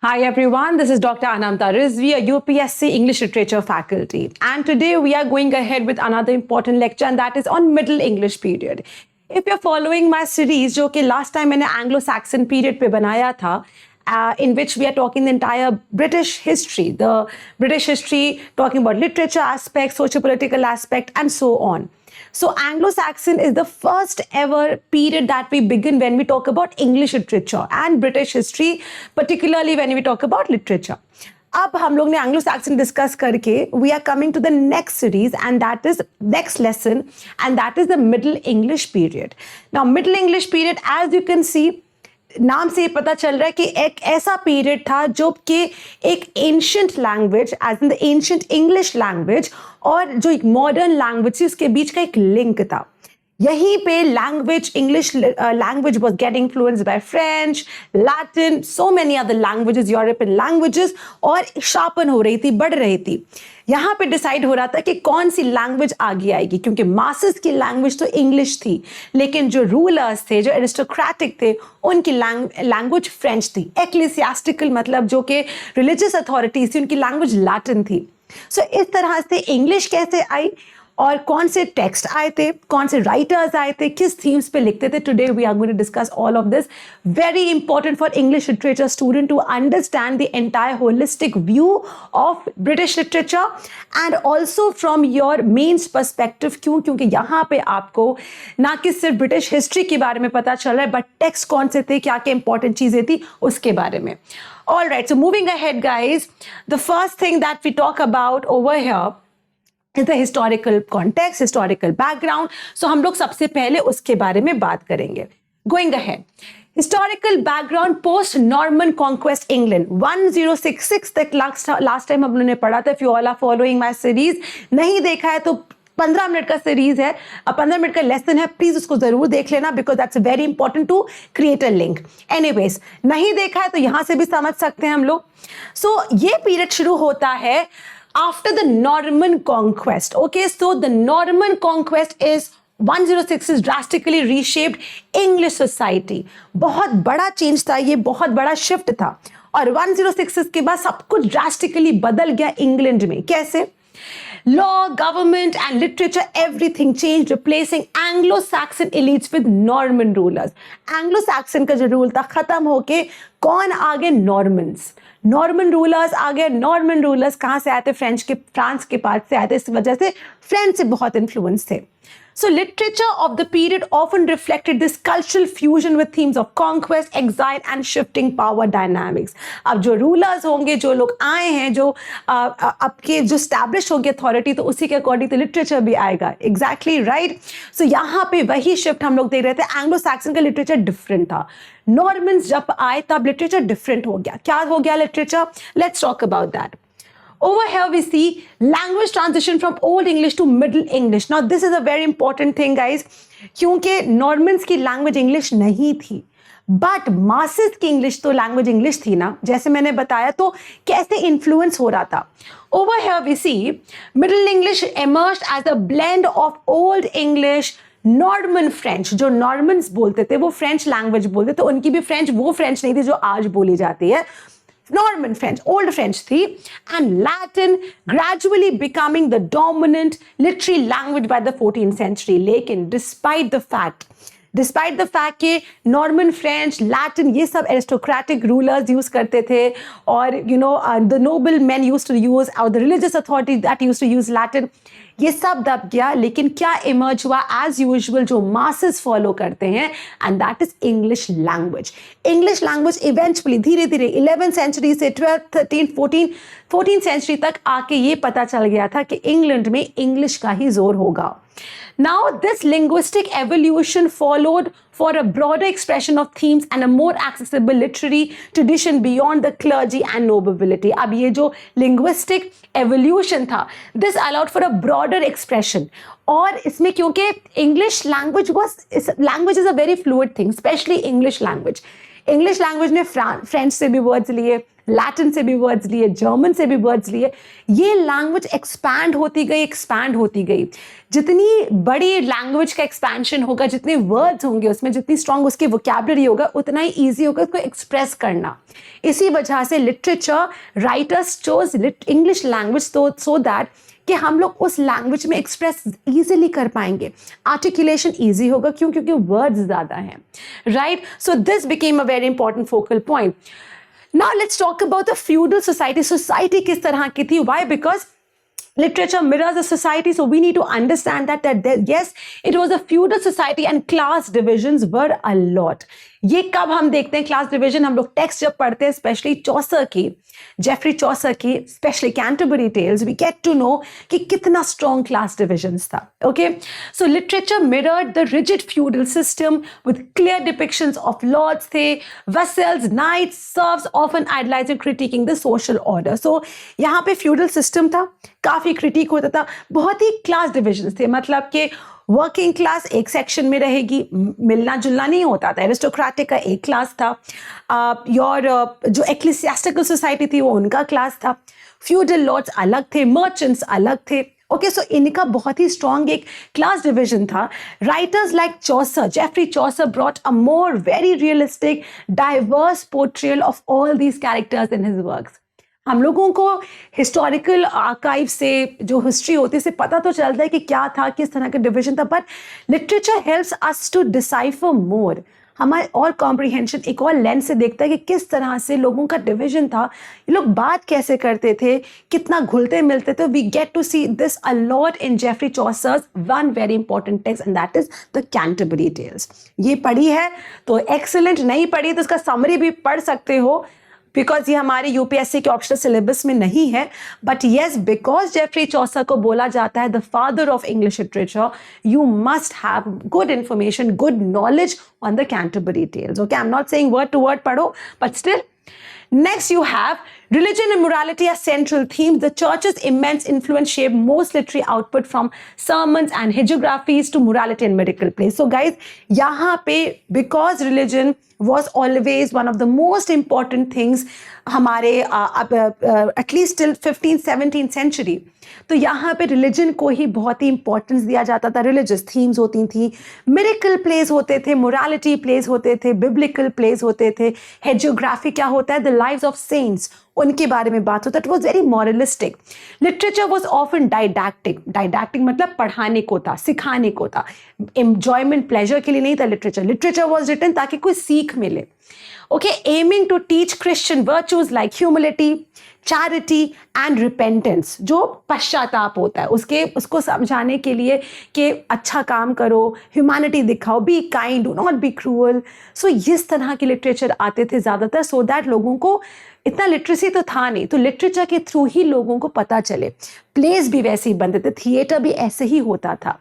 Hi everyone, this is Dr. Anamta Rizvi, a UPSC English Literature faculty. And today we are going ahead with another important lecture, and that is on Middle English period. If you're following my series, जो कि last time मैंने Anglo-Saxon period पे बनाया था, in which we are talking the entire British history, talking about literature aspect, socio-political aspect, and so on. So Anglo-Saxon is the first ever period that we begin when we talk about English literature and British history, particularly when we talk about literature. अब हम लोग ने Anglo-Saxon discuss करके we are coming to the next series, and that is next lesson, and that is the Middle English period. Now Middle English period, as you can see, नाम से पता चल रहा है कि एक ऐसा पीरियड था जो कि एक ancient language as in the ancient English language और जो एक मॉडर्न लैंग्वेज थी उसके बीच का एक लिंक था. यहीं पे language English language was getting influenced by French, Latin, so many other languages, European languages, और शार्पन हो रही थी, बढ़ रही थी. यहाँ पे डिसाइड हो रहा था कि कौन सी लैंग्वेज आगे आएगी, क्योंकि मासेस की लैंग्वेज तो इंग्लिश थी, लेकिन जो रूलर्स थे, जो एरिस्टोक्रेटिक थे, उनकी लैंग्वेज फ्रेंच थी. एक्लेसियास्टिकल मतलब जो कि रिलीजियस अथॉरिटीज थी, उनकी लैंग्वेज लैटिन थी. सो इस तरह से इंग्लिश कैसे आई और कौन से टेक्स्ट आए थे, कौन से राइटर्स आए थे, किस थीम्स पे लिखते थे. Today we are going to discuss all of this. Very important for English literature student to understand the entire holistic view of British literature and also from your mains perspective. क्योंकि यहाँ पे आपको ना कि सिर्फ ब्रिटिश हिस्ट्री के बारे में पता चल रहा है, बट टेक्स्ट कौन से थे, क्या क्या इंपॉर्टेंट चीजें थी उसके बारे में. All right, so moving ahead, guys, the first thing that we talk about over here is the historical context, historical background. So हम लोग सबसे पहले उसके बारे में बात करेंगे. Going ahead, historical background post Norman conquest England 1066 तक last time हम लोगों ने पढ़ा था. If you all are following my series, नहीं देखा है तो 15 मिनट का सीरीज है, 15 मिनट का लेसन है, प्लीज उसको जरूर देख लेना, because that's very important to create a link. Anyways, नहीं देखा है तो यहां से भी समझ सकते हैं हम लोग. सो ये पीरियड शुरू होता है after the Norman conquest. Okay, so the Norman conquest is 106 is drastically reshaped English society. बहुत बड़ा चेंज था ये, बहुत बड़ा शिफ्ट था, और 106 के बाद सब कुछ ड्रास्टिकली बदल गया इंग्लैंड में. कैसे? Law, government and literature, everything changed, replacing Anglo-Saxon elites with Norman rulers. Anglo-Saxon का जो रूल था खत्म होके कौन आ गए? नॉर्मन्स. नॉर्मन रूलर्स आ गए. नॉर्मन रूलर्स कहाँ से आए थे? फ्रांस के पास से आए थे. इस वजह से फ्रेंच से बहुत इन्फ्लुएंस थे. So literature of the period often reflected this cultural fusion with themes of conquest, exile and shifting power dynamics. अब जो rulers होंगे, जो लोग आए हैं, जो आपके जो established होंगे authority, तो उसी के according तो literature भी आएगा. Exactly right. So यहाँ पे वही shift हम लोग देख रहे थे. Anglo-Saxon का literature different था. Normans जब आए तब literature different हो गया. क्या हो गया literature? Let's talk about that. Over here we see language transition from Old English to Middle English. Now this is a very important thing, guys, क्योंकि Normans की language English नहीं थी, but masses की English तो language English थी ना, जैसे मैंने बताया. तो कैसे influence हो रहा था? Over here we see Middle English emerged as a blend of Old English, Norman French. जो नॉर्मन्स बोलते थे वो फ्रेंच लैंग्वेज बोलते थे. उनकी भी फ्रेंच वो फ्रेंच नहीं थी जो आज बोली जाती है. Norman French, old French थी, and Latin gradually becoming the dominant literary language by the 14th century. लेकिन despite the fact कि Norman French, Latin ये सब aristocratic rulers use करते थे, और the noble men used to use, or the religious authority that used to use Latin, ये सब दब गया. लेकिन क्या इमर्ज हुआ? एज यूजुअल जो मासेस फॉलो करते हैं, and that is English language. English language eventually धीरे धीरे 11th सेंचुरी से 12th, 13th, 14th सेंचुरी तक आके ये पता चल गया था कि इंग्लैंड में इंग्लिश का ही जोर होगा. Now this linguistic evolution followed for a broader expression of themes and a more accessible literary tradition beyond the clergy and nobility. अब ये जो linguistic evolution था, this allowed for a broader expression. और इसमें क्योंकि English language is a very fluid thing, especially English language. English language ने French से भी वर्ड्स लिए, लैटिन से भी वर्ड्स लिए, जर्मन से भी वर्ड्स लिए, ये लैंग्वेज एक्सपैंड होती गई। जितनी बड़ी लैंग्वेज का एक्सपेंशन होगा, जितने वर्ड्स होंगे उसमें, जितनी स्ट्रांग उसकी वोकैबुलरी होगा, उतना ही ईजी होगा उसको एक्सप्रेस करना। इसी वजह से literature writers chose English language so that कि हम लोग उस लैंग्वेज में एक्सप्रेस इजीली कर पाएंगे, आर्टिकुलेशन इजी होगा, क्योंकि वर्ड्स ज़्यादा हैं, right? So this became a very important focal point. Now let's talk about the feudal society. Society किस तरह की थी? Why? Because literature mirrors a society, so we need to understand that yes, it was a feudal society and class divisions were a lot. ये कब हम देखते हैं class division? हम लोग टेक्स्ट जब पढ़ते हैं, स्पेशली चौसर की, जेफरी चौसर की, specially Canterbury Tales, we get to know कि कितना स्ट्रॉन्ग क्लास डिविजन्स था। Okay, so literature mirrored the rigid feudal system with clear depictions of lords थे, vassals, knights, serfs, often idealising, critiquing the social order. So यहाँ पे feudal system था, काफी critic होता था, बहुत ही क्लास डिविजन्स थे, मतलब कि वर्किंग क्लास एक सेक्शन में रहेगी, मिलना जुलना नहीं होता था, एरिस्टोक्रेटिक का एक क्लास था, और जो एक्लेसियास्टिकल सोसाइटी थी वो उनका क्लास था, फ्यूडल लॉर्ड्स अलग थे, मर्चेंट्स अलग थे। ओके, सो इनका बहुत ही स्ट्रॉन्ग एक क्लास डिविजन था। Writers like Chaucer, Geoffrey Chaucer brought a more very realistic diverse portrayal of all these characters in his works. हम लोगों को हिस्टोरिकल आर्काइव से, जो हिस्ट्री होती है, से पता तो चलता है कि क्या था, किस तरह का डिवीजन था, but literature helps us to decipher more, हमारे और कॉम्प्रिहेंशन एक और लेंस से देखता है कि किस तरह से लोगों का डिवीजन था, ये लोग बात कैसे करते थे, कितना घुलते मिलते थे। We get to see this a lot in Geoffrey Chaucer's one very important text, and that is the Canterbury Tales. ये पढ़ी है तो एक्सीलेंट, नहीं पढ़ी तो उसका समरी भी पढ़ सकते हो, बिकॉज ये हमारे यूपीएससी के ऑप्शनल सिलेबस में नहीं है। But yes, because Geoffrey Chaucer को बोला जाता है the father of English literature, you must have good information, good knowledge on the Canterbury Tales. Okay, I am not saying word to word पढ़ो, but still. Next, you have religion and morality as central themes. The church's immense influence shaped most literary output from sermons and hagiographies to morality and miracle plays. So guys, यहाँ पे because religion was always one of the most important things हमारे at least till 15th-17th century, तो यहाँ पे religion को ही बहुत ही importance दिया जाता था। रिलीजियस थीम्स होती थी, मिरेकल प्लेस होते थे, मोरालिटी प्लेस होते थे, बिब्लिकल प्लेस होते थे, हेजियोग्राफी क्या होता है, द लाइव्स ऑफ सेंट्स, उनके बारे में बात होता है। It was very moralistic. Literature was often didactic, didactic मतलब पढ़ाने को था, सिखाने को था, एंजॉयमेंट प्लेजर के लिए नहीं था लिटरेचर। लिटरेचर वॉज रिटन ताकि कोई सीख मिले। Okay, aiming to teach Christian virtues like humility, charity and repentance, जो पश्चाताप होता है उसको समझाने के लिए कि अच्छा काम करो, ह्यूमैनिटी दिखाओ, be kind, do not be cruel. So इस तरह के लिटरेचर आते थे ज़्यादातर, सो दैट लोगों को इतना लिटरेसी तो था नहीं, तो लिटरेचर के थ्रू ही लोगों को पता चले। प्लेस भी वैसे ही बनते थे, थिएटर भी ऐसे ही होता था।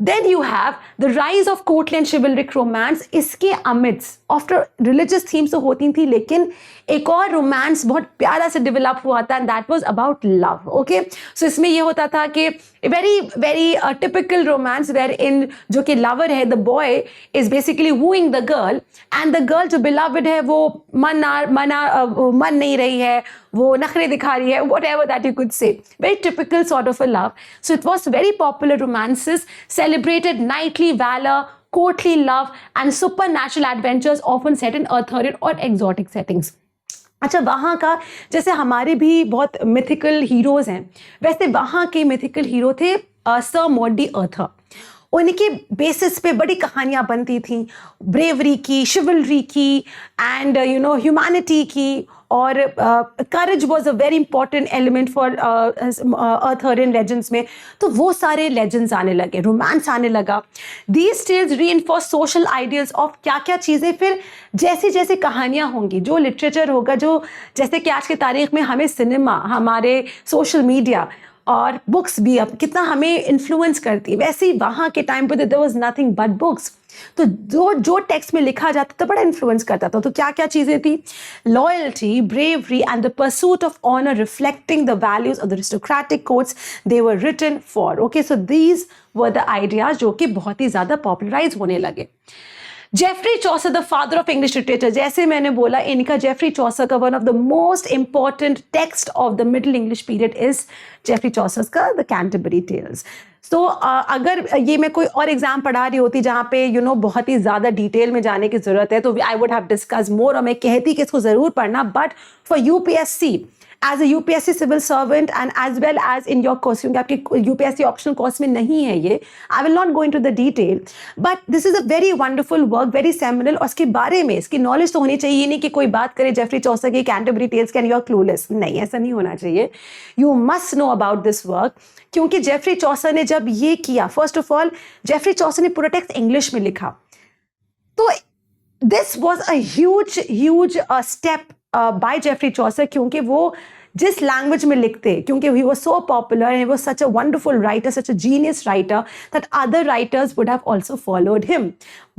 Then you have the rise of courtly and chivalric romance. इसके amidst after religious themes तो होती थी, लेकिन एक और रोमांस बहुत प्यारा से डेवलप हुआ था, and that was about love. Okay, so इसमें ये होता था कि very typical romance wherein जो कि lover है, the boy is basically wooing the girl, and the girl जो beloved है वो मन नहीं रही है, वो नखरे दिखा रही है, whatever that you could say. Very typical sort of a love. So it was very popular romances, celebrated knightly valor, courtly love and supernatural adventures often set in Arthurian or exotic settings. अच्छा, वहाँ का जैसे हमारे भी बहुत mythical heroes हैं, वैसे वहाँ के मिथिकल हीरो थे सर मॉडी अर्थर। उनके बेसिस पे बड़ी कहानियाँ बनती थी, ब्रेवरी की, शिवलरी की, एंड ह्यूमैनिटी की, और courage was a very important element for Arthurian legends में। तो वो सारे लेजेंड्स आने लगे, रोमांस आने लगा। These tales reinforce social ideals of क्या क्या चीज़ें फिर जैसी जैसी कहानियाँ होंगी, जो लिटरेचर होगा, जो जैसे कि आज की तारीख में हमें सिनेमा, हमारे सोशल मीडिया और बुक्स भी अब कितना हमें इन्फ्लुएंस करती है, वैसे ही वहाँ के टाइम पर there was nothing but books. तो जो टेक्स्ट में लिखा जाता था बड़ा इन्फ्लुएंस करता था। तो क्या क्या चीज़ें थी? Loyalty, bravery and the pursuit of honour reflecting the values of the aristocratic codes they were written for. Okay, so these were the ideas जो कि बहुत ही ज़्यादा पॉपुलराइज होने लगे। Geoffrey Chaucer the father of English literature, जैसे मैंने बोला इनका जेफरी चौसर का one of the most important text of the Middle English period is Geoffrey Chaucer का द कैंटरबरी टेल्स। तो अगर ये मैं कोई और एग्जाम पढ़ा रही होती जहाँ पे बहुत ही ज़्यादा डिटेल में जाने की ज़रूरत है तो I would have discuss more, और मैं कहती कि इसको ज़रूर पढ़ना, but for UPSC as a UPSC civil servant and as well as in your course, क्योंकि आपके यूपीएससी ऑप्शनल कोर्स में नहीं है ये, I will not go into the detail, but this is a very wonderful work, very seminal, और इसके बारे में इसकी नॉलेज तो होनी चाहिए। नहीं कि कोई बात करे जेफरी चौसर की Canterbury Tales can you are clueless, नहीं, ऐसा नहीं होना चाहिए। You must know about this work, क्योंकि जेफरी चौसर ने जब ये किया, first of all Geoffrey Chaucer ने पूरा टेक्स्ट इंग्लिश में लिखा, तो this was a huge step by Geoffrey Chaucer, क्योंकि वो जिस लैंग्वेज में लिखते, क्योंकि he was so popular and he was such a wonderful writer, such a genius writer that other writers would have also followed him,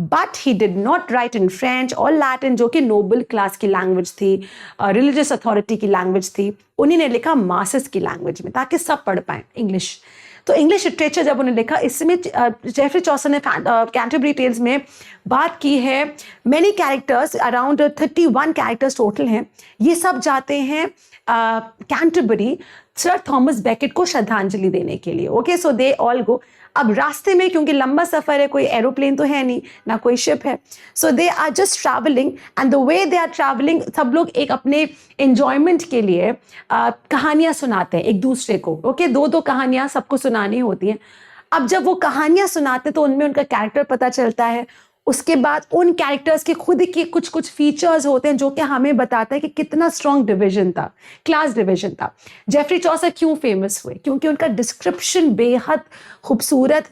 but he did not right in French और Latin, जो कि Nobel class की language थी, religious authority की language थी। उन्हीं ने लिखा मासेस की लैंग्वेज में ताकि सब पढ़ पाएं इंग्लिश। तो इंग्लिश लिटरेचर जब उन्होंने लिखा, इसमें जेफरी चौसर ने कैंटरबरी टेल्स में बात की है, many characters, around 31 characters total हैं, ये सब जाते हैं कैंटरबरी सर थॉमस बेकेट को श्रद्धांजलि देने के लिए। Okay, so they all go. अब रास्ते में, क्योंकि लंबा सफर है, कोई एरोप्लेन तो है नहीं ना कोई शिप है, so they are just travelling, and the way they are travelling, सब लोग एक अपने एंजॉयमेंट के लिए कहानियां सुनाते हैं एक दूसरे को। ओके, दो कहानियां सबको सुनानी होती हैं। अब जब वो कहानियां सुनाते हैं तो उनमें उनका कैरेक्टर पता चलता है, उसके बाद उन कैरेक्टर्स के खुद के कुछ फीचर्स होते हैं जो कि हमें बताता है कि कितना स्ट्रॉन्ग डिवीजन था, क्लास डिवीजन था। जेफरी चौसर क्यों फेमस हुए? क्योंकि उनका डिस्क्रिप्शन बेहद खूबसूरत,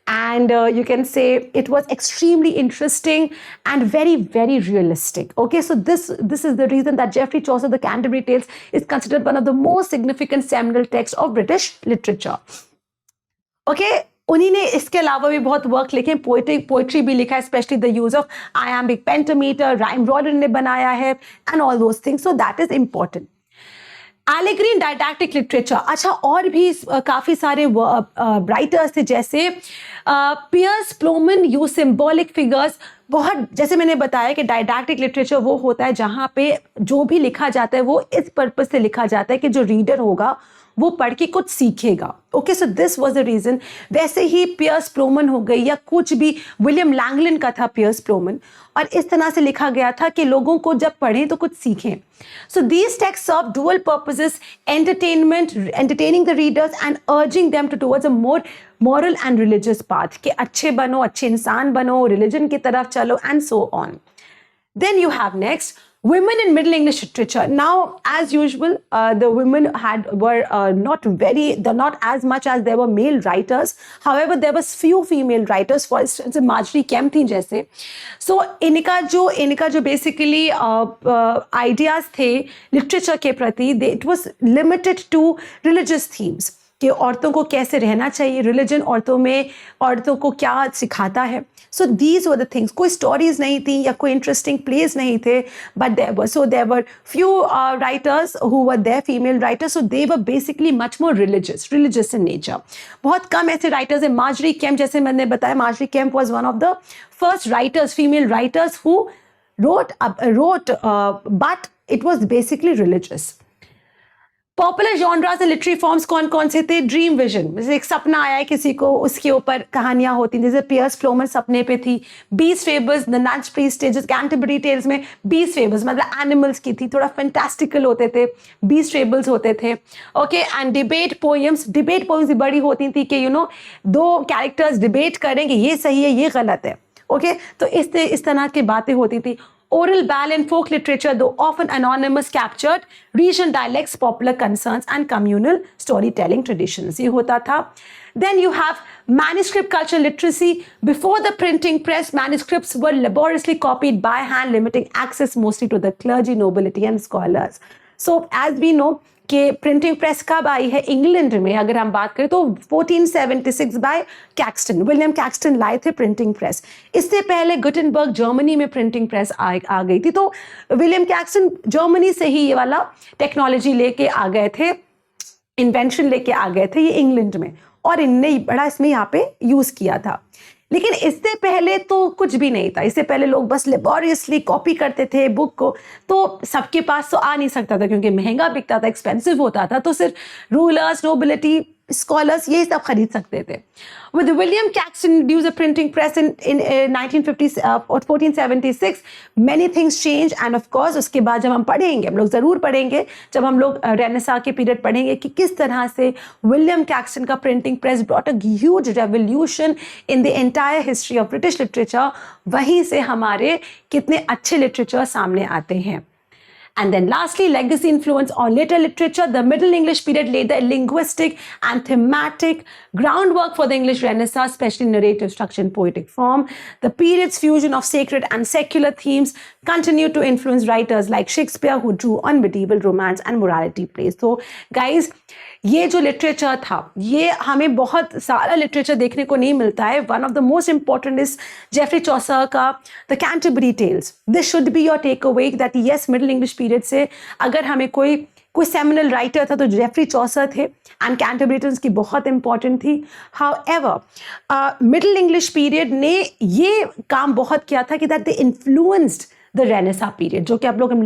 and you can say it was extremely interesting and very realistic. Okay, so this is the reason that Geoffrey Chaucer, the Canterbury Tales, is considered one of the most significant seminal texts of British literature. Okay, उन्हीं ने इसके अलावा भी बहुत work लिखे, poetry भी लिखा है, specially the use of iambic pentameter, rhyme रॉडन ने बनाया है, and all those things, so that is important. Allegory in didactic literature, अच्छा, और भी काफी सारे राइटर्स थे, जैसे Piers Plowman use symbolic figures. बहुत, जैसे मैंने बताया कि डायडैक्टिक लिटरेचर वो होता है जहाँ पे जो भी लिखा जाता है वो इस पर्पज से लिखा जाता है कि जो रीडर होगा वो पढ़ के कुछ सीखेगा। Okay, so this was the reason. वैसे ही पियर्स प्लोमन हो गई, या कुछ भी विलियम लैंगलिन का था पियर्स प्लोमन, और इस तरह से लिखा गया था कि लोगों को जब पढ़ें तो कुछ सीखें। So these text serve dual purposes, entertaining the readers and urging them towards a more moral and religious path, कि अच्छे बनो, अच्छे इंसान बनो, रिलीजन की तरफ चलो, and so on. Then you have next women in Middle English literature. Now, as usual, the women were not as much as there were male writers. However, there was few female writers. For instance, Marjorie Kemp थी जैसे. So इनका जो basically ideas थे literature के प्रति, it was limited to religious themes. कि औरतों को कैसे रहना चाहिए, रिलीजन औरतों को क्या सिखाता है। So these were the things. कोई स्टोरीज नहीं थी या कोई इंटरेस्टिंग प्लेस नहीं थे, but there were few writers who were there, female writers, so they were basically much more religious in nature. बहुत कम ऐसे राइटर्स हैं। मार्जरी केम्प, जैसे मैंने बताया, Margery Kempe was one of the first writers, female writers who wrote, but it was basically religious. Popular genres and literary forms कौन कौन से थे? ड्रीम विजन, जैसे एक सपना आया है किसी को, उसके ऊपर कहानियां होती थी, जैसे पियर्स प्लोमन सपने पे थी। बीस fables, the nun's priestesses, Canterbury Tales में 20 फेबल्स मतलब एनिमल्स की थी, थोड़ा फैंटास्टिकल होते थे, 20 फेबल्स होते थे। ओके, एंड डिबेट पोएम्स भी बड़ी होती थी कि दो कैरेक्टर्स डिबेट करेंगे, ये सही है ये गलत है। ओके, तो इस तरह की बातें होती थी। Oral ballad and folk literature, though often anonymous, captured regional dialects, popular concerns and communal storytelling traditions. ये होता था। Then you have manuscript cultural literacy. Before the printing press, manuscripts were laboriously copied by hand, limiting access mostly to the clergy, nobility and scholars. So as we know कि printing press कब आई है England में, अगर हम बात करें तो 1476 bye Caxton, William Caxton लाए थे प्रिंटिंग प्रेस। इससे पहले गुटेनबर्ग जर्मनी में प्रिंटिंग प्रेस आ गई थी। तो विलियम कैक्सटन जर्मनी से ही ये वाला टेक्नोलॉजी लेके आ गए थे, इन्वेंशन लेके आ गए थे ये इंग्लैंड में, और इनने बड़ा इसमें यहाँ पे यूज किया था। लेकिन इससे पहले तो कुछ भी नहीं था। इससे पहले लोग बस लेबोरियसली कॉपी करते थे बुक को, तो सबके पास तो आ नहीं सकता था क्योंकि महंगा बिकता था, एक्सपेंसिव होता था, तो सिर्फ रूलर्स, नोबिलिटी, स्कॉलर्स ये सब खरीद सकते थे। With William Caxton introduced a printing press in 1476, many things changed, and of course उसके बाद जब हम पढ़ेंगे, हम लोग ज़रूर पढ़ेंगे, जब हम लोग रेनेसा के पीरियड पढ़ेंगे कि किस तरह से विलियम कैक्सटन का printing press brought a huge revolution in the entire history of British literature। वहीं से हमारे कितने अच्छे लिटरेचर सामने आते हैं। And then lastly, legacy influence on later literature. The Middle English period laid the linguistic and thematic groundwork for the English Renaissance, especially narrative structure and poetic form. The period's fusion of sacred and secular themes continued to influence writers like Shakespeare, who drew on medieval romance and morality plays. So, guys, ये जो literature था, ये हमें बहुत सारा literature देखने को नहीं मिलता है। One of the most important is Geoffrey Chaucer का the Canterbury Tales. This should be your takeaway that yes, middle English period से अगर हमें कोई सेमिनल राइटर था तो जेफरी चौसर थे, एंड कैंटरबरी टेल्स की बहुत इंपॉर्टेंट थी। हाउएवर मिडिल इंग्लिश पीरियड ने ये काम बहुत किया था कि that they influenced the Renaissance period, जो कि आप लोग हम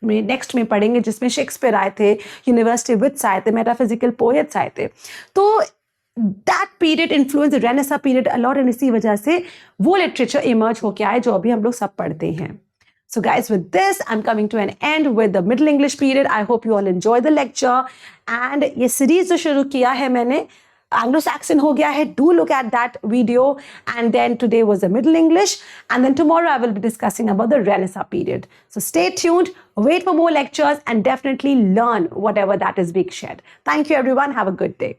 नेक्स्ट में पढ़ेंगे, जिसमें शेक्सपियर आए थे, यूनिवर्सिटी विट्स आए थे, मेटाफिजिकल पोएट्स आए थे। तो that period influence the Renaissance period a lot, and इसी वजह से वो लिटरेचर इमर्ज होके आए जो अभी हम लोग सब पढ़ते हैं। So guys, with this, I'm coming to an end with the Middle English period. I hope you all enjoy the lecture. And ये series जो शुरू किया है मैंने, Anglo-Saxon हो गया है. Do look at that video. And then today was the Middle English. And then tomorrow I will be discussing about the Renaissance period. So stay tuned, wait for more lectures, and definitely learn whatever that is being shared. Thank you everyone. Have a good day.